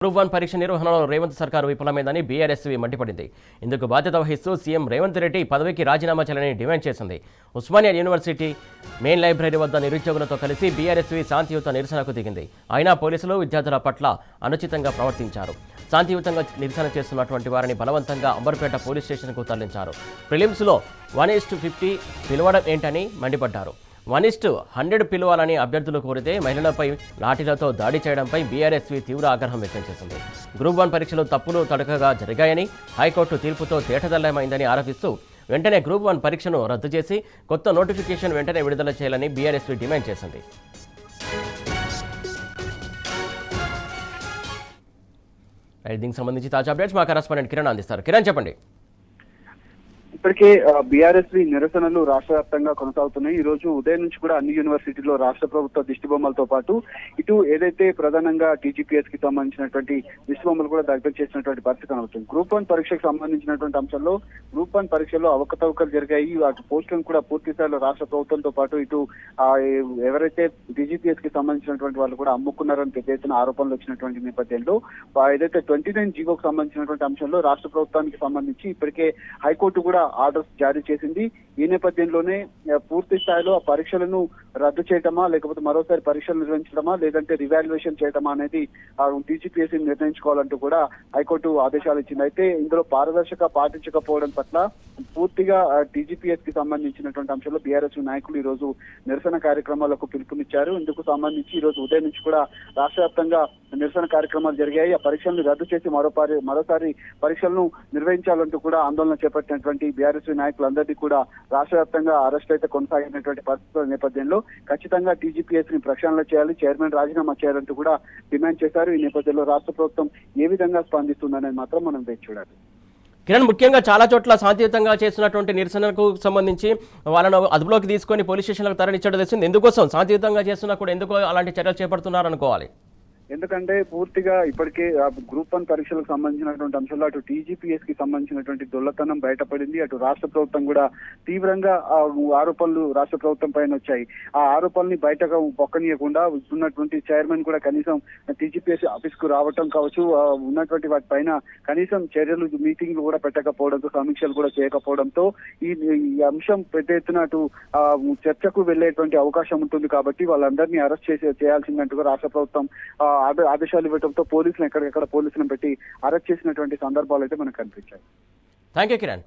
Group 1 పరీక్ష నిర్వహణలో రేవంత్ సర్కారు విఫలమైందని బీఆర్ఎస్వీ మండిపడింది. ఇందుకు బాధ్యత వహిస్తూ సీఎం రేవంత్ రెడ్డి పదవికి రాజీనామా చేయాలని డిమాండ్ చేసింది. ఉస్మానియా యూనివర్సిటీ మెయిన్ లైబ్రరీ వద్ద నిరుద్యోగులతో కలిసి బీఆర్ఎస్వీ శాంతియుత నిరసనకు దిగింది. అయినా పోలీసులు విద్యార్థుల పట్ల అనుచితంగా ప్రవర్తించారు. శాంతియుతంగా నిరసన చేస్తున్నటువంటి వారిని బలవంతంగా అంబర్పేట పోలీస్ స్టేషన్కు తరలించారు. ప్రిలిమ్స్లో 1:50 పిలవడం ఏంటని మండిపడ్డారు. 1:100 పిలవాలని అభ్యర్థులు కోరితే మహిళలపై లాఠీలతో దాడి చేయడంపై బీఆర్ఎస్వీ తీవ్ర ఆగ్రహం వ్యక్తం చేసింది. గ్రూప్ 1 పరీక్షలు తప్పులు తడకగా జరిగాయని, హైకోర్టు తీర్పుతో తేటతెల్లమైందని ఆరోపిస్తూ వెంటనే గ్రూప్ 1 పరీక్షను రద్దు చేసి కొత్త నోటిఫికేషన్ వెంటనే విడుదల చేయాలని బీఆర్ఎస్వీ డిమాండ్ చేసింది. దీనికి సంబంధించి తాజా అప్డేట్స్ మా కరెస్పాండెంట్ కిరణ్ అందిస్తారు. కిరణ్, చెప్పండి. ఇప్పటికే బీఆర్ఎస్వీ నిరసనలు రాష్ట్ర వ్యాప్తంగా కొనసాగుతున్నాయి. ఈ రోజు ఉదయం నుంచి కూడా అన్ని యూనివర్సిటీల్లో రాష్ట్ర ప్రభుత్వ దిష్టిబొమ్మలతో పాటు ఇటు ఏదైతే ప్రధానంగా టీజీపీఎస్ కి సంబంధించినటువంటి దిష్టిబొమ్మలు కూడా దగ్గర చేసినటువంటి పరిస్థితి కనబడుతుంది. గ్రూప్ 1 పరీక్షకు సంబంధించినటువంటి అంశంలో గ్రూప్ 1 పరీక్షల్లో అవకతవకలు జరిగాయి. అటు పోస్టులను కూడా పూర్తి స్థాయిలో రాష్ట్ర ప్రభుత్వంతో పాటు ఇటు ఎవరైతే టీజీపీఎస్ కి సంబంధించినటువంటి వాళ్ళు కూడా అమ్ముకున్నారని పెద్ద ఎత్తున ఆరోపణలు వచ్చినటువంటి నేపథ్యంలో ఏదైతే 29 జీవోకు సంబంధించినటువంటి అంశంలో రాష్ట్ర ప్రభుత్వానికి సంబంధించి ఇప్పటికే హైకోర్టు కూడా ఆర్డర్స్ జారీ చేసింది. ఈ నేపథ్యంలోనే పూర్తి స్థాయిలో ఆ పరీక్షలను రద్దు చేయటమా, లేకపోతే మరోసారి పరీక్షలు నిర్వహించడమా, లేదంటే రివాల్యుయేషన్ చేయటమా అనేది టీజీపీఎస్ నిర్ణయించుకోవాలంటూ కూడా హైకోర్టు ఆదేశాలు ఇచ్చింది. అయితే ఇందులో పారదర్శక పాటించకపోవడం పట్ల పూర్తిగా టీజీపీఎస్ కి సంబంధించినటువంటి అంశంలో బీఆర్ఎస్ నాయకులు ఈ రోజు నిరసన కార్యక్రమాలకు పిలుపునిచ్చారు. ఇందుకు సంబంధించి ఈ రోజు ఉదయం నుంచి కూడా రాష్ట్ర వ్యాప్తంగా నిరసన కార్యక్రమాలు జరిగాయి. ఆ పరీక్షలను రద్దు చేసి మరోసారి పరీక్షలను నిర్వహించాలంటూ కూడా ఆందోళన చేపట్టినటువంటి బీఆర్ఎస్ నాయకులందరినీ కూడా రాష్ట్ర వ్యాప్తంగా అరెస్ట్ అయితే కొనసాగినటువంటి పరిస్థితుల నేపథ్యంలో ఖచ్చితంగా టీజీపీఎస్ ని ప్రక్షాళన చేయాలి, చైర్మన్ రాజీనామా చేయాలంటూ కూడా డిమాండ్ చేశారు. ఈ నేపథ్యంలో రాష్ట్ర ప్రభుత్వం ఏ విధంగా స్పందిస్తుందనేది మాత్రం మనం వేచి చూడాలి. కిరణ్, ముఖ్యంగా చాలా చోట్ల శాంతియుతంగా చేసినటువంటి నిరసనకు సంబంధించి వాళ్ళను అదుపులోకి తీసుకొని పోలీస్ స్టేషన్లకు తరలించడం తెలిసింది. ఎందుకోసం శాంతియుతంగా చేస్తున్నా కూడా ఎందుకు అలాంటి చర్యలు చేపడుతున్నారు అనుకోవాలి? ఎందుకంటే పూర్తిగా ఇప్పటికే గ్రూప్ 1 పరీక్షలకు సంబంధించినటువంటి అంశాల్లో అటు టీజీపీఎస్ కి సంబంధించినటువంటి దొల్లతనం బయటపడింది. అటు రాష్ట్ర ప్రభుత్వం కూడా తీవ్రంగా ఆరోపణలు రాష్ట్ర ప్రభుత్వం పైన వచ్చాయి. ఆ ఆరోపణల్ని బయటకు పొక్కనీయకుండా ఉన్నటువంటి చైర్మన్ కూడా కనీసం టీజీపీఎస్ ఆఫీస్ కు రావటం కావచ్చు, ఉన్నటువంటి వాటి పైన కనీసం చర్యలు మీటింగ్లు కూడా పెట్టకపోవడంతో, సమీక్షలు కూడా చేయకపోవడంతో ఈ అంశం పెద్ద ఎత్తున అటు చర్చకు వెళ్లేటువంటి అవకాశం ఉంటుంది. కాబట్టి వాళ్ళందరినీ అరెస్ట్ చేయాల్సిందంటూ రాష్ట్ర ప్రభుత్వం ఆదేశాలు ఇవ్వడంతో పోలీసులు ఎక్కడికెక్కడ పోలీసులను పెట్టి అరెస్ట్ చేసినటువంటి సందర్భాలు అయితే మనకు కనిపించాయి. Thank you Kiran.